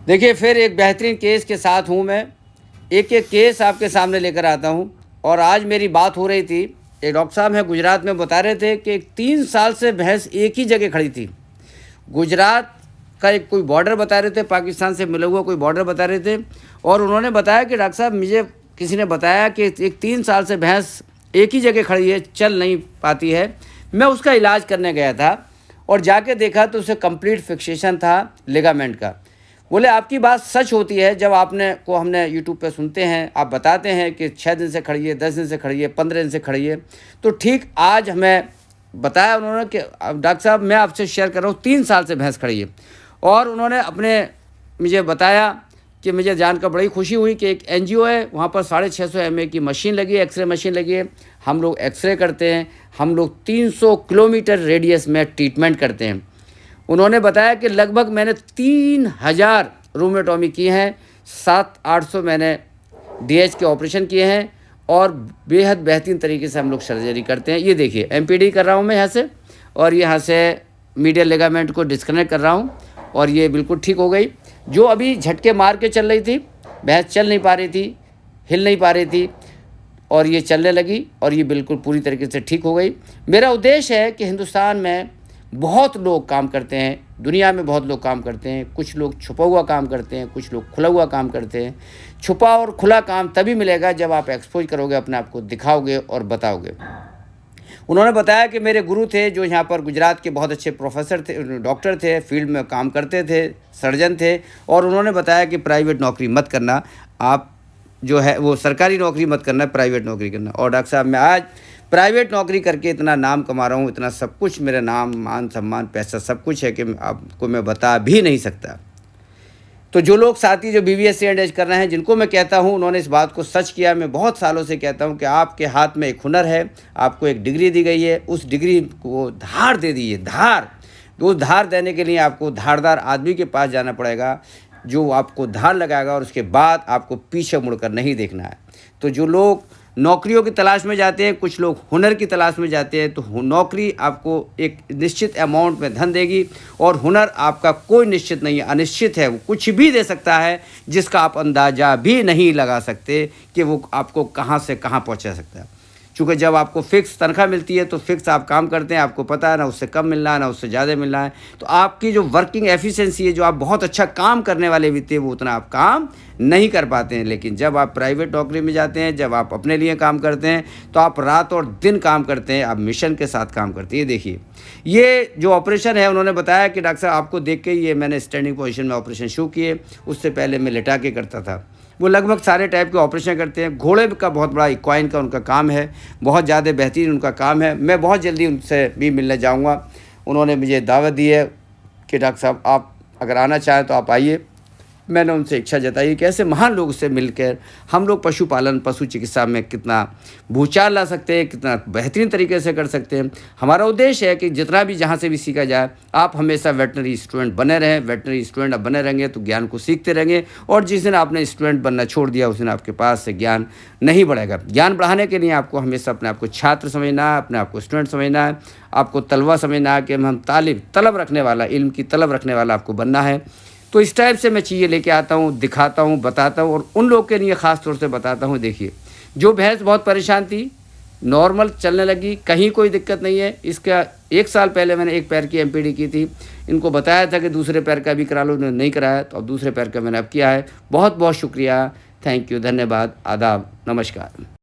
देखिए, फिर एक बेहतरीन केस के साथ हूँ मैं। एक-एक केस आपके सामने लेकर आता हूँ और आज मेरी बात हो रही थी। एक डॉक्टर साहब हैं गुजरात में, बता रहे थे कि 3 साल से भैंस एक ही जगह खड़ी थी। गुजरात का एक कोई बॉर्डर बता रहे थे, पाकिस्तान से मिला हुआ कोई बॉर्डर बता रहे थे और उन्होंने बताया कि डॉक्टर साहब मुझे किसी ने बताया कि एक 3 साल से भैंस एक ही जगह खड़ी है, चल नहीं पाती है। मैं उसका इलाज करने गया था और जाके देखा तो उसे कंप्लीट फिक्सेशन था लिगामेंट का। बोले आपकी बात सच होती है जब आपने को हमने यूट्यूब पे सुनते हैं, आप बताते हैं कि 6 दिन से खड़ी है, 10 दिन से खड़ी है, 15 दिन से खड़ी है। तो ठीक आज हमें बताया उन्होंने कि डॉक्टर साहब मैं आपसे शेयर कर रहा हूँ 3 साल से भैंस खड़ी है। और उन्होंने अपने मुझे बताया कि मुझे जानकर बड़ी खुशी हुई कि एक एनजीओ है, वहाँ पर 650 mA की मशीन लगी है, एक्सरे मशीन लगी है। हम लोग एक्सरे करते हैं, हम लोग 300 किलोमीटर रेडियस में ट्रीटमेंट करते हैं। उन्होंने बताया कि लगभग मैंने 3000 रूमेटोमी की हैं, 700-800 मैंने डीएच के ऑपरेशन किए हैं और बेहद बेहतरीन तरीके से हम लोग सर्जरी करते हैं। ये देखिए एमपीडी कर रहा हूँ मैं यहाँ से और यहाँ से मीडियल लिगामेंट को डिस्कनेक्ट कर रहा हूँ और ये बिल्कुल ठीक हो गई। जो अभी झटके मार के चल रही थी, भैंस चल नहीं पा रही थी, हिल नहीं पा रही थी और ये चलने लगी और ये बिल्कुल पूरी तरीके से ठीक हो गई। मेरा उद्देश्य है कि हिंदुस्तान में बहुत लोग काम करते हैं, दुनिया में बहुत लोग काम करते हैं। कुछ लोग छुपा हुआ काम करते हैं, कुछ लोग खुला हुआ काम करते हैं। छुपा और खुला काम तभी मिलेगा जब आप एक्सपोज करोगे, अपने आप को दिखाओगे और बताओगे। उन्होंने बताया कि मेरे गुरु थे जो यहाँ पर गुजरात के बहुत अच्छे प्रोफेसर थे, डॉक्टर थे, फील्ड में काम करते थे, सर्जन थे और उन्होंने बताया कि प्राइवेट नौकरी मत करना, आप जो है वो सरकारी नौकरी मत करना, प्राइवेट नौकरी करना। और डॉक्टर साहब मैं आज प्राइवेट नौकरी करके इतना नाम कमा रहा हूँ, इतना सब कुछ, मेरा नाम, मान, सम्मान, पैसा सब कुछ है कि आपको मैं बता भी नहीं सकता। तो जो लोग साथी जो BBA से कर रहे हैं, जिनको मैं कहता हूँ, उन्होंने इस बात को सच किया। मैं बहुत सालों से कहता हूँ कि आपके हाथ में एक हुनर है, आपको एक डिग्री दी गई है, उस डिग्री को धार दे दीजिए, धार। तो उस धार देने के लिए आपको धारदार आदमी के पास जाना पड़ेगा जो आपको धार लगाएगा और उसके बाद आपको पीछे मुड़कर नहीं देखना है। तो जो लोग नौकरियों की तलाश में जाते हैं, कुछ लोग हुनर की तलाश में जाते हैं, तो नौकरी आपको एक निश्चित अमाउंट में धन देगी और हुनर आपका कोई निश्चित नहीं है, अनिश्चित है। वो कुछ भी दे सकता है जिसका आप अंदाज़ा भी नहीं लगा सकते कि वो आपको कहाँ से कहाँ पहुँचा सकता है। चूँकि जब आपको फ़िक्स तनख्वाह मिलती है तो फ़िक्स आप काम करते हैं, आपको पता है ना उससे कम मिलना है ना उससे ज़्यादा मिलना है। तो आपकी जो वर्किंग एफिशिएंसी है, जो आप बहुत अच्छा काम करने वाले भी थे, वो उतना आप काम नहीं कर पाते हैं। लेकिन जब आप प्राइवेट नौकरी में जाते हैं, जब आप अपने लिए काम करते हैं, तो आप रात और दिन काम करते हैं, आप मिशन के साथ काम करते हैं। ये देखिए, ये जो ऑपरेशन है, उन्होंने बताया कि डॉक्टर साहब आपको देख के ये मैंने स्टैंडिंग पोजीशन में ऑपरेशन शुरू किए, उससे पहले मैं लिटा के करता था। वो लगभग सारे टाइप के ऑपरेशन करते हैं। घोड़े का बहुत बड़ा इक्वाइन का उनका काम है, बहुत ज़्यादा बेहतरीन उनका काम है। मैं बहुत जल्दी उनसे भी मिलने जाऊंगा। उन्होंने मुझे दावत दी है कि डॉक्टर साहब आप अगर आना चाहें तो आप आइए। मैंने उनसे इच्छा जताई कि ऐसे महान लोग से मिलकर हम लोग पशुपालन, पशु चिकित्सा में कितना भूचाल ला सकते हैं, कितना बेहतरीन तरीके से कर सकते हैं। हमारा उद्देश्य है कि जितना भी जहाँ से भी सीखा जाए, आप हमेशा वेटनरी स्टूडेंट बने रहें। वेटनरी स्टूडेंट आप बने रहेंगे तो ज्ञान को सीखते रहेंगे और जिस दिन आपने स्टूडेंट बनना छोड़ दिया, उस दिन आपके पास से ज्ञान नहीं बढ़ेगा। ज्ञान बढ़ाने के लिए आपको हमेशा अपने आप को छात्र समझना है, अपने आप को स्टूडेंट समझना है, आपको तलवा समझना है कि हम तलब रखने वाला, इल्म की तलब रखने वाला आपको बनना है। तो इस टाइप से मैं चीज़ें लेके आता हूँ, दिखाता हूँ, बताता हूँ और उन लोग के लिए ख़ास तौर से बताता हूँ। देखिए, जो भैंस बहुत परेशान थी, नॉर्मल चलने लगी, कहीं कोई दिक्कत नहीं है। इसका 1 साल पहले मैंने एक पैर की एमपीडी की थी। इनको बताया था कि दूसरे पैर का भी करा लो, उन्होंने नहीं कराया, तो अब दूसरे पैर का मैंने अब किया है। बहुत बहुत शुक्रिया, थैंक यू, धन्यवाद, आदाब, नमस्कार।